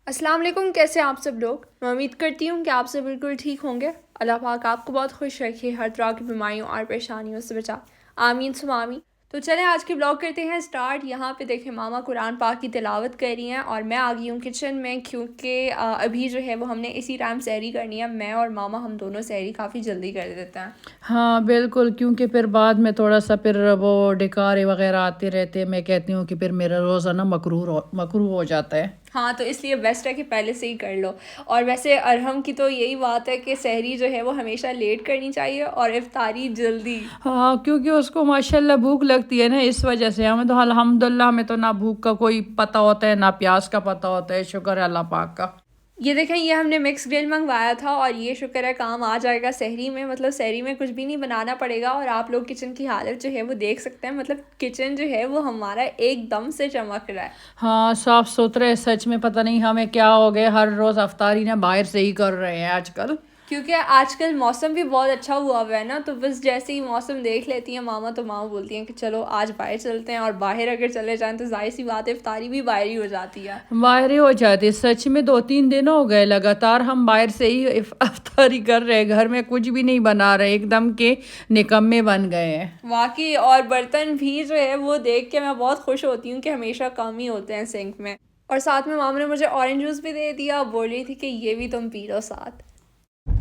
अस्सलाम वालेकुम, कैसे हैं आप सब लोग। मैं उम्मीद करती हूँ कि आप सब बिल्कुल ठीक होंगे। अल्लाह पाक आपको बहुत खुश रखे, हर तरह की बीमारियों और परेशानियों से बचा। आमीन सुम आमीन। तो चलें आज के ब्लॉग करते हैं स्टार्ट। यहाँ पे देखें मामा कुरान पाक की तिलावत कर रही हैं और मैं आ गई हूँ किचन में, क्योंकि अभी जो है वो हमने इसी टाइम सहरी करनी है। मैं और मामा हम दोनों सहरी काफ़ी जल्दी कर देते हैं। हाँ बिल्कुल, क्योंकि फिर बाद में थोड़ा सा फिर वो डिकारे वगैरह आते रहते हैं। मैं कहती हूँ कि फिर मेरा रोज़ाना मकरू हो जाता है। हाँ, तो इसलिए बेस्ट है कि पहले से ही कर लो। और वैसे अरहम की तो यही बात है कि सहरी जो है वो हमेशा लेट करनी चाहिए और इफ्तारी जल्दी। हाँ, क्योंकि उसको माशाल्लाह भूख लगती है ना, इस वजह से। हमें तो अल्हम्दुलिल्लाह, हमें तो ना भूख का कोई पता होता है ना प्यास का पता होता है। शुक्र है अल्लाह पाक का। ये देखें, ये हमने मिक्स ग्रिल मंगवाया था और ये शुक्र है काम आ जाएगा सहरी में। मतलब सहरी में कुछ भी नहीं बनाना पड़ेगा और आप लोग किचन की हालत जो है वो देख सकते हैं। मतलब किचन जो है वो हमारा एकदम से चमक रहा है। हाँ, साफ सुथरे। सच में पता नहीं हमें क्या हो गया, हर रोज़ अफ्तारी ना बाहर से ही कर रहे हैं आजकल। क्योंकि आजकल मौसम भी बहुत अच्छा हुआ है ना, तो बस जैसे ही मौसम देख लेती हैं मामा तो मामा बोलती हैं कि चलो आज बाहर चलते हैं। और बाहर अगर चले जाएं तो जाहिर सी बात है इफ्तारी भी बाहर ही हो जाती है। बाहर ही हो जाती। सच में 2-3 दिन हो गए लगातार हम बाहर से ही अफ्तारी कर रहे हैं, घर में कुछ भी नहीं बना रहे, एकदम के निकम्मे बन गए हैं। वाकई। और बर्तन भी जो है वो देख के मैं बहुत खुश होती हूँ कि हमेशा कम ही होते हैं सिंक में। और साथ में मामा ने मुझे ऑरेंज जूस भी दे दिया, बोल रही थी कि ये भी तुम पी लो साथ।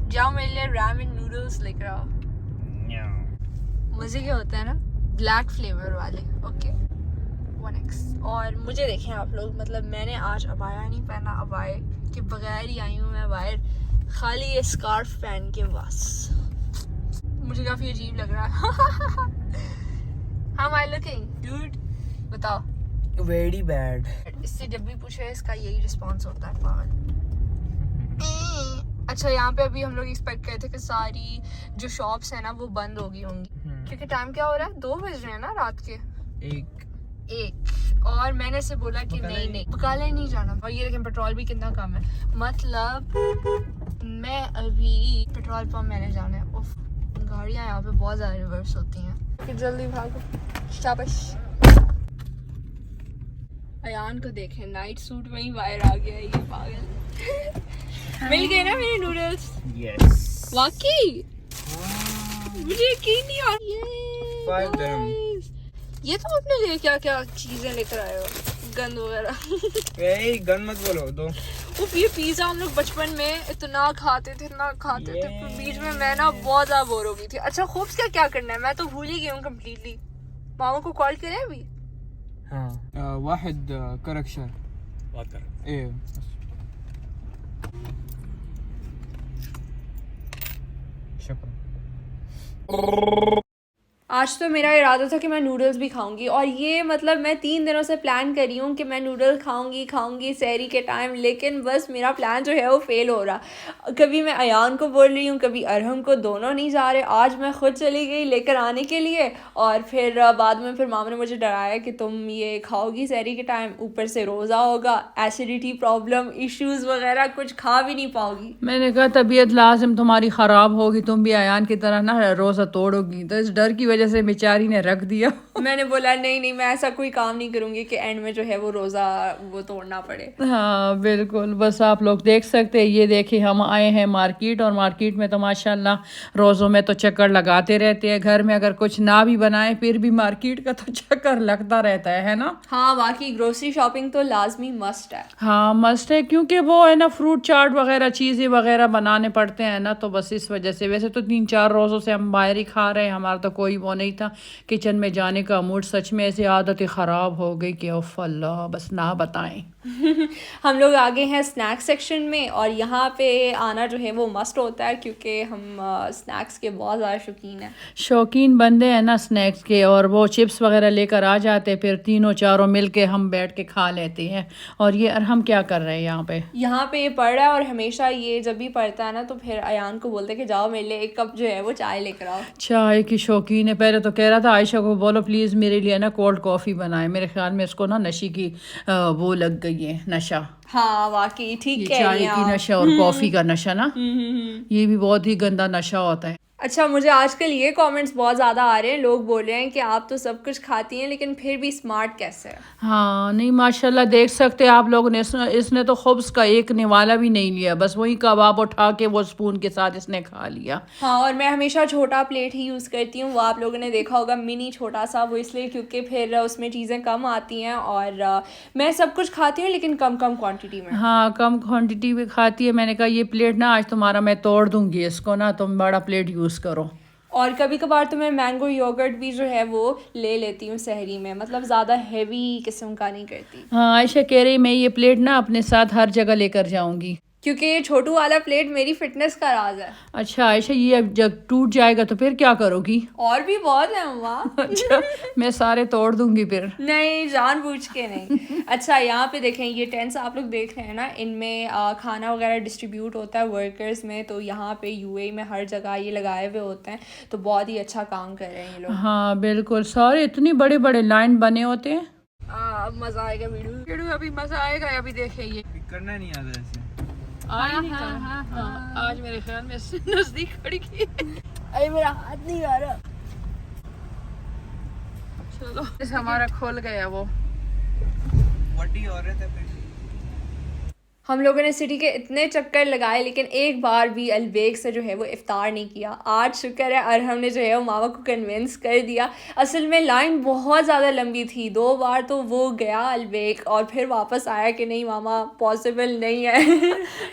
जाओ मेरे लिए रामेन नूडल्स लेकर आओ। मज़े के होते हैं ना, ब्लैक फ्लेवर वाले। Okay 1x। और मुझे देखें आप लोग, मतलब मैंने आज अबाया नहीं पहना, अबाए के बगैर ही आई हूँ मैं बाहर, खाली ये स्कार्फ पहन के बस। मुझे काफ़ी अजीब लग रहा है। हाउ आई लुकिंग डूड, बताओ। Very bad. इससे जब भी पूछे इसका यही रिस्पॉन्स होता है, पागल। अच्छा, यहाँ पे अभी हम लोग एक्सपेक्ट करते थे कि सारी जो शॉप्स है ना वो बंद होगी होंगी, क्योंकि टाइम क्या हो रहा है, 2 बज रहे हैं ना रात के। एक और मैंने से बोला कि नहीं बकाले नहीं जाना। और ये देखें पेट्रोल भी कितना कम है। मतलब मैं अभी पेट्रोल पंप मैंने जाना है। उफ, गाड़ियाँ यहाँ पे बहुत ज़्यादा रिवर्स होती हैं कि जल्दी भागो। शाबाश। अयान को देखें, नाइट सूट में ही बाहर आ गया ये पागल। मिल गए ना मेरे नूडल्स। यस। वाकई मुझे यकीन नहीं आ Five them. ये तुम अपने लिए क्या क्या चीजें लेकर आए हो, गंद वगैरह। गन मत बोलो दो। उफ, ये पिज्जा हम लोग बचपन में इतना खाते थे फिर बीच में मैं ना बहुत ज्यादा बोर हो गई थी। अच्छा खूब क्या करना है, मैं तो भूल ही गई हूँ कम्प्लीटली। मामा को कॉल करें अभी। हाँ वाहिद करक्शर बात कर। ए शुक्र। आज तो मेरा इरादा था कि मैं नूडल्स भी खाऊंगी, और ये मतलब मैं 3 दिनों से प्लान कर रही हूँ कि मैं नूडल्स खाऊंगी सहरी के टाइम, लेकिन बस मेरा प्लान जो है वो फेल हो रहा। कभी मैं अयान को बोल रही हूँ, कभी अरहम को, दोनों नहीं जा रहे। आज मैं खुद चली गई लेकर आने के लिए, और फिर बाद में फिर मामा ने मुझे डराया कि तुम ये खाओगी सहरी के टाइम, ऊपर से रोज़ा होगा, एसिडिटी प्रॉब्लम इश्यूज़ वगैरह, कुछ खा भी नहीं पाओगी। मैंने कहा तबीयत लाजिम तुम्हारी ख़राब होगी, तुम भी अयान की तरह ना रोज़ा तोड़ोगी, तो इस डर की वजह से बेचारी ने रख दिया। मैंने बोला नहीं मैं ऐसा कोई काम नहीं करूँगी कि एंड में जो है वो रोज़ा वो तोड़ना पड़े। हाँ बिल्कुल। बस आप लोग देख सकते हैं, ये देखिए हम आए हैं मार्केट, और मार्केट में तो माशाल्लाह रोज़ों में तो चक्कर लगाते रहते हैं। घर में अगर कुछ ना भी बनाए फिर भी मार्केट का तो चक्कर लगता रहता है ना। हाँ बाकी ग्रोसरी शॉपिंग तो लाजमी मस्ट है। हाँ मस्ट है, क्योंकि वो है ना फ्रूट चाट वगैरह चीज़ें वगैरह बनाने पड़ते हैं ना, तो बस इस वजह से। वैसे तो 3-4 रोज़ों से हम बाहर ही खा रहे हैं, हमारा तो कोई वो नहीं था किचन में जाने का मूड। सच में ऐसी आदतें ख़राब हो गई कि उफ़ अल्लाह, बस ना बताएं। हम लोग आगे हैं स्नैक्स सेक्शन में, और यहाँ पे आना जो है वो मस्ट होता है, क्योंकि हम स्नैक्स के बहुत ज़्यादा शौकीन बंदे हैं ना स्नैक्स के। और वो चिप्स वगैरह लेकर आ जाते, फिर तीनों चारों मिल के हम बैठ के खा लेते हैं। और ये हम क्या कर रहे हैं यहाँ पे ये पढ़ रहा है, और हमेशा ये जब भी पढ़ता है ना तो फिर अयान को बोलते हैं कि जाओ मेरे लिए 1 कप जो है वो चाय लेकर आओ। चाय की शौकीन है। पहले तो कह रहा था आयशा को बोलो प्लीज़ मेरे लिए ना कोल्ड कॉफ़ी बनाए। मेरे ख्याल में इसको ना नशे की वो लग गई है, नशा। हाँ वाकई ठीक है। चाय की नशा और कॉफ़ी का नशा ना, ये भी बहुत ही गंदा नशा होता है। अच्छा, मुझे आजकल ये कमेंट्स बहुत ज़्यादा आ रहे हैं, लोग बोल रहे हैं कि आप तो सब कुछ खाती हैं लेकिन फिर भी स्मार्ट कैसे है। हाँ नहीं माशाल्लाह, देख सकते हैं आप लोगों ने, इसने तो खुब्स का एक निवाला भी नहीं लिया, बस वही कबाब उठा के वो स्पून के साथ इसने खा लिया। हाँ, और मैं हमेशा छोटा प्लेट ही यूज़ करती हूँ, वो आप लोगों ने देखा होगा मिनी छोटा सा, वो इसलिए क्योंकि फिर उसमें चीज़ें कम आती हैं और मैं सब कुछ खाती हूँ लेकिन कम कम क्वांटिटी में। हाँ कम क्वांटिटी में खाती है। मैंने कहा ये प्लेट ना आज तुम्हारा मैं तोड़ दूंगी इसको ना, तुम बड़ा प्लेट यूज़ करो। और कभी कभार तो मैं मैंगो योगर्ट भी जो है वो ले लेती हूँ सहरी में, मतलब ज़्यादा हैवी किस्म का नहीं करती, हाँ आयशा कह रही मैं ये प्लेट ना अपने साथ हर जगह लेकर जाऊंगी। क्योंकि ये छोटू वाला प्लेट मेरी फिटनेस का राज है। अच्छा आयशा, ये अब जब टूट जाएगा तो फिर क्या करोगी? और भी बहुत है अम्मा। अच्छा, मैं सारे तोड़ दूंगी फिर। नहीं, जानबूझ के नहीं। अच्छा, यहाँ पे देखें, ये टेंट्स आप लोग देख रहे हैं ना, इनमें खाना वगैरह डिस्ट्रीब्यूट होता है वर्कर्स में, तो यहाँ पे यूएई में हर जगह ये लगाए हुए होते हैं, तो बहुत ही अच्छा काम कर रहे हैं ये लोग। हाँ बिल्कुल, सारे इतनी बड़े बड़े लाइन बने होते हैं। अब मज़ा आएगा वीडियो। अभी मजा आएगा, अभी देखें ये करना नहीं आता ऐसे। आज मेरे ख्याल में नजदीक खड़ी की। अरे मेरा हाथ नहीं आ रहा। चलो हमारा खुल गया वो। वटी औरत है फिर। हम लोगों ने सिटी के इतने चक्कर लगाए लेकिन एक बार भी अलबेग से जो है वो इफ्तार नहीं किया। आज शुक्र है अरहम ने जो है वो मामा को कन्विंस कर दिया। असल में लाइन बहुत ज़्यादा लंबी थी, 2 बार तो वो गया अलबेग और फिर वापस आया कि नहीं मामा पॉसिबल नहीं है।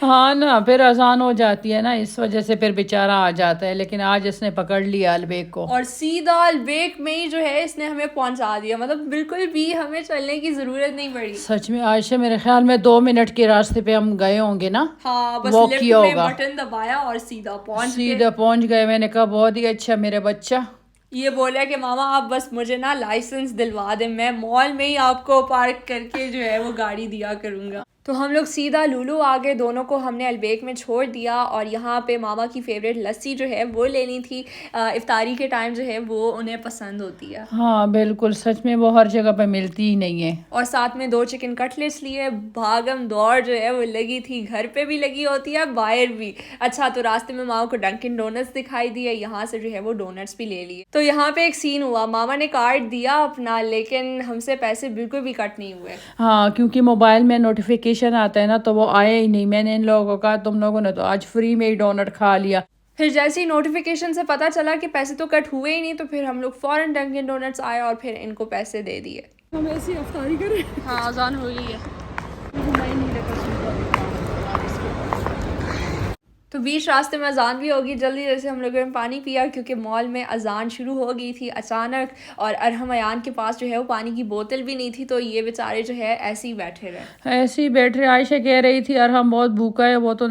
हाँ ना, फिर अजान हो जाती है ना, इस वजह से फिर बेचारा आ जाता है, लेकिन आज इसने पकड़ लिया अलबेग को और सीधा अलबेग में ही जो है इसने हमें पहुंचा दिया, मतलब बिल्कुल भी हमें चलने की ज़रूरत नहीं पड़ी। सच में आयशा, मेरे ख्याल में 2 मिनट के रास्ते पे हम गए होंगे ना। हाँ, बस वॉक लिफ्ट किया में होगा, बटन दबाया और सीधा पहुंच गए। मैंने कहा बहुत ही अच्छा मेरे बच्चा। ये बोला कि मामा आप बस मुझे ना लाइसेंस दिलवा दें, मैं मॉल में ही आपको पार्क करके जो है वो गाड़ी दिया करूँगा। तो हम लोग सीधा लुलु आ गए, दोनों को हमने अलबेग में छोड़ दिया और यहाँ पे मामा की फेवरेट लस्सी जो है वो लेनी थी। इफ्तारी के टाइम जो है वो उन्हें पसंद होती है। हाँ बिल्कुल, सच में वो हर जगह पे मिलती ही नहीं है। और साथ में 2 चिकन कटलेट्स लिए, भागम दौड़ जो है वो लगी थी, घर पे भी लगी होती है बाहर भी। अच्छा, तो रास्ते में मामा को डंकिन डोनट्स दिखाई दिए, यहाँ से जो है वो डोनट्स भी ले लिए। तो यहाँ पे एक सीन हुआ, मामा ने कार्ड दिया अपना लेकिन हमसे पैसे बिल्कुल भी कट नहीं हुए। हाँ, क्योंकि मोबाइल में नोटिफिकेशन आता है ना तो वो आया ही नहीं। मैंने इन लोगों को कहा तुम लोगों ने तो आज फ्री में ही डोनट खा लिया। फिर जैसे ही नोटिफिकेशन से पता चला कि पैसे तो कट हुए ही नहीं, तो फिर हम लोग फ़ौरन डंकिन डोनट्स आए और फिर इनको पैसे दे दिए। हम ऐसी अफ्तारी करें। हाँ, अजान हो गई है। तो बीच रास्ते में अजान भी होगी, जल्दी जैसे हम लोगों ने पानी पिया क्योंकि मॉल में अजान शुरू हो गई थी अचानक, और अरहम अयान के पास जो है वो पानी की बोतल भी नहीं थी, तो ये बेचारे जो है ऐसे ही बैठे रहे। ऐसे ही बैठ रहे। आयशा कह रही थी और हम बहुत भूखा है, वो तो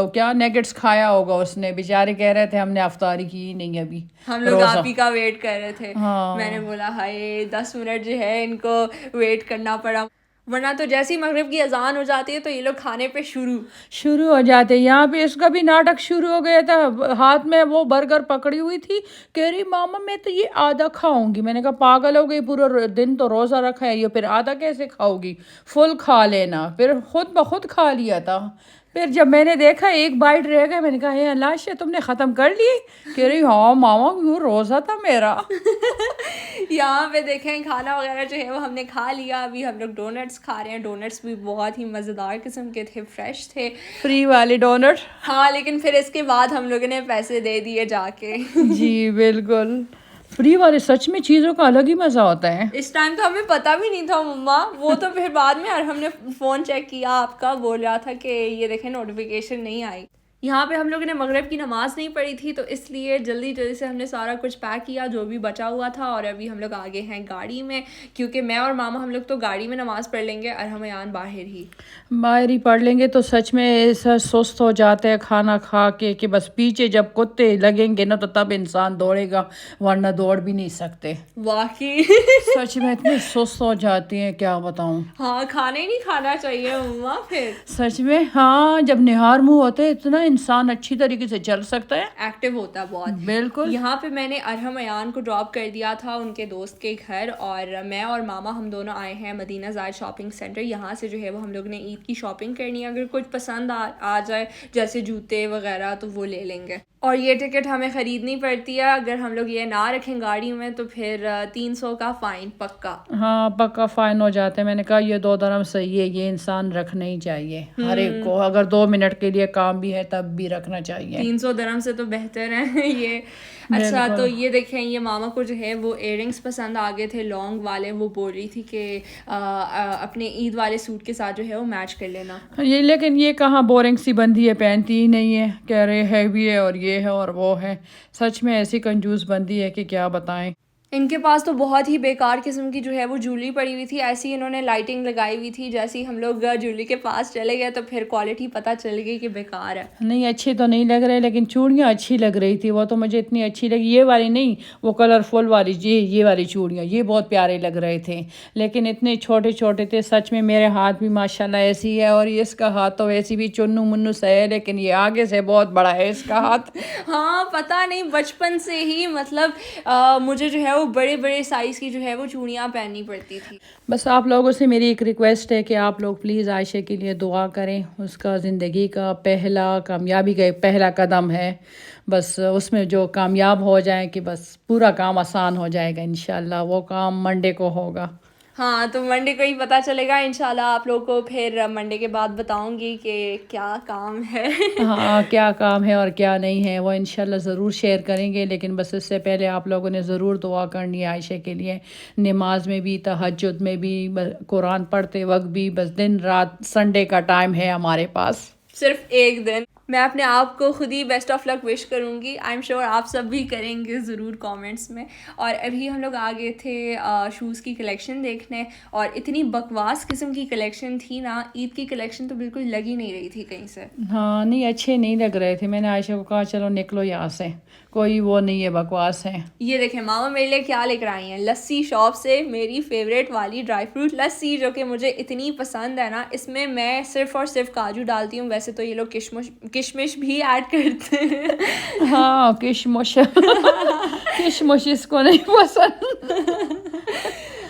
क्या नेगेट्स खाया होगा उसने, बेचारे कह रहे थे हमने अफ्तारी की ही नहीं अभी, हम लोग आप ही का वेट कर रहे थे। हाँ। मैंने बोला हाय 10 मिनट जो है इनको वेट करना पड़ा, वरना तो जैसी मगरिब की अजान हो जाती है तो ये लोग खाने पे शुरू हो जाते। यहाँ पे इसका भी नाटक शुरू हो गया था, हाथ में वो बर्गर पकड़ी हुई थी, कह रही मामा मैं तो ये आधा खाऊंगी। मैंने कहा पागल हो गई, पूरा दिन तो रोज़ा रखा है, ये फिर आधा कैसे खाओगी, फुल खा लेना। फिर खुद ब खुद खा लिया था। फिर जब मैंने देखा 1 बाइट रह गया, मैंने कहा हे अल्लाह से तुमने ख़त्म कर ली? कह रही हाँ मामा वो रोज़ा था मेरा। यहाँ पे देखें खाना वगैरह जो है वो हमने खा लिया, अभी हम लोग डोनट्स खा रहे हैं। डोनट्स भी बहुत ही मज़ेदार किस्म के थे, फ्रेश थे, फ्री वाले डोनट। हाँ, लेकिन फिर इसके बाद हम लोगों ने पैसे दे दिए जाके। जी बिल्कुल, फ्री वाले सच में चीज़ों का अलग ही मज़ा होता है। इस टाइम तो हमें पता भी नहीं था मम्मा, वो तो फिर बाद में, और हमने फ़ोन चेक किया आपका, बोल रहा था कि ये देखें नोटिफिकेशन नहीं आई। यहाँ पे हम लोगों ने मगरिब की नमाज़ नहीं पढ़ी थी, तो इसलिए जल्दी जल्दी से हमने सारा कुछ पैक किया जो भी बचा हुआ था, और अभी हम लोग आगे हैं गाड़ी में, क्योंकि मैं और मामा हम लोग तो गाड़ी में नमाज़ पढ़ लेंगे और हम यान बाहर ही पढ़ लेंगे। तो सच में ऐसा सुस्त हो जाते हैं खाना खा के कि बस पीछे जब कुत्ते लगेंगे ना तो तब इंसान दौड़ेगा, वरना दौड़ भी नहीं सकते। वाकई सच में इतनी सुस्त हो जाती हैं, क्या बताऊँ। हाँ, खाना ही नहीं खाना चाहिए मम्मा फिर सच में। हाँ, जब निहार मुँह होते इतना इंसान अच्छी तरीके से चल सकता है, एक्टिव होता है बहुत। बिल्कुल। यहाँ पे मैंने अरहम अयान को ड्रॉप कर दिया था उनके दोस्त के घर, और मैं और मामा हम दोनों आए हैं मदीना ज़ायद शॉपिंग सेंटर। यहाँ से जो है वो हम लोग ने ईद की शॉपिंग करनी है, अगर कुछ पसंद आ जाए जैसे जूते वगैरह तो वो ले लेंगे। और ये टिकट हमें ख़रीदनी पड़ती है, अगर हम लोग ये ना रखें गाड़ी में तो फिर 300 का फ़ाइन पक्का। हाँ पक्का फ़ाइन हो जाते हैं। मैंने कहा ये 2 dirham सही है, ये इंसान रखना ही चाहिए हर एक को, अगर 2 मिनट के लिए काम भी है तब भी रखना चाहिए। 300 dirham से तो बेहतर है ये। अच्छा तो ये देखें, ये मामा को जो है वो इयररिंग्स पसंद आ गए थे लॉन्ग वाले, वो बोल रही थी कि अपने ईद वाले सूट के साथ जो है वो मैच कर लेना। ये लेकिन ये कहाँ बोरिंग सी बंदी है, पहनती ही नहीं है, कह रहे हैवी है और ये है और वो है। सच में ऐसी कंजूस बंदी है कि क्या बताएं। इनके पास तो बहुत ही बेकार किस्म की जो है वो ज्वेलरी पड़ी हुई थी, ऐसी इन्होंने लाइटिंग लगाई हुई थी। जैसे ही हम लोग ज्वेलरी के पास चले गए तो फिर क्वालिटी पता चल गई कि बेकार है। नहीं अच्छे तो नहीं लग रहे, लेकिन चूड़ियाँ अच्छी लग रही थी, वो तो मुझे इतनी अच्छी लगी। ये वाली नहीं, वो कलरफुल वाली, ये वाली चूड़ियाँ ये बहुत प्यारे लग रहे थे, लेकिन इतने छोटे छोटे थे। सच में मेरे हाथ भी माशाल्लाह ऐसी है और इसका हाथ तो वैसी भी चुन्नू मुन्नू सा है, लेकिन ये आगे से बहुत बड़ा है इसका हाथ। हाँ पता नहीं, बचपन से ही मतलब मुझे जो है वो बड़े बड़े साइज़ की जो है वो चूड़ियाँ पहननी पड़ती थी। बस आप लोगों से मेरी एक रिक्वेस्ट है कि आप लोग प्लीज़ आयशा के लिए दुआ करें। उसका ज़िंदगी का पहला कामयाबी का पहला कदम है, बस उसमें जो कामयाब हो जाए कि बस पूरा काम आसान हो जाएगा इंशाल्लाह। वो काम मंडे को होगा। हाँ तो मंडे को ही पता चलेगा इंशाल्लाह। आप लोग को फिर मंडे के बाद बताऊंगी कि क्या काम है। हाँ क्या काम है और क्या नहीं है वो इंशाल्लाह ज़रूर शेयर करेंगे, लेकिन बस इससे पहले आप लोगों ने ज़रूर दुआ करनी है आयशा के लिए। नमाज में भी, तहज्जुद में भी, कुरान पढ़ते वक्त भी, बस दिन रात संडे का टाइम है हमारे पास, सिर्फ एक दिन। मैं अपने आप को खुद ही बेस्ट ऑफ लक विश करूँगी। आई एम श्योर आप सब भी करेंगे ज़रूर कमेंट्स में। और अभी हम लोग आ गए थे शूज़ की कलेक्शन देखने, और इतनी बकवास किस्म की कलेक्शन थी ना, ईद की कलेक्शन तो बिल्कुल लग ही नहीं रही थी कहीं से। हाँ नहीं अच्छे नहीं लग रहे थे। मैंने आयशा को कहा चलो निकलो यहाँ से, कोई वो नहीं है, बकवास है। ये देखें मामा मेरे लिए क्या लेकर आई हैं, लस्सी शॉप से, मेरी फेवरेट वाली ड्राई फ्रूट लस्सी जो कि मुझे इतनी पसंद है ना। इसमें मैं सिर्फ और सिर्फ काजू डालती हूँ, वैसे तो ये लोग किशमिश भी ऐड करते हैं। हाँ किशमिश किशमिश इसको नहीं पसंद।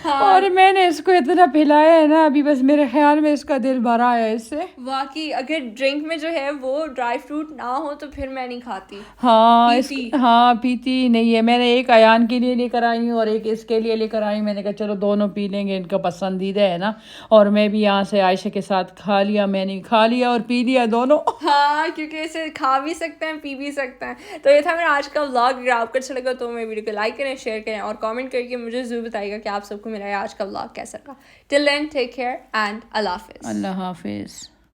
हाँ। और मैंने इसको इतना पिलाया है ना अभी, बस मेरे ख्याल में इसका दिल भरा है इससे। वाकई अगर ड्रिंक में जो है वो ड्राई फ्रूट ना हो तो फिर मैं नहीं खाती। हाँ पीती। हाँ पीती नहीं है। मैंने एक अयान के लिए लेकर आई हूँ और एक इसके लिए लेकर आई हूँ। मैंने कहा चलो दोनों पी लेंगे, इनका पसंदीदा है ना। और मैं भी यहाँ से आयशा के साथ खा लिया, मैंने खा लिया और पी लिया दोनों। हाँ क्योंकि इसे खा भी सकते हैं पी भी सकते हैं। तो ये था मेरा आज का व्लॉग। अगर आपको अच्छा लगा तो मेरे वीडियो को लाइक करें, शेयर करें और कमेंट करके मुझे ज़रूर बताइएगा कि आप सबको मेरा आज का व्लॉग कैसा लगा। Till then take care and अल्लाह हाफिज़। अल्लाह हाफिज़।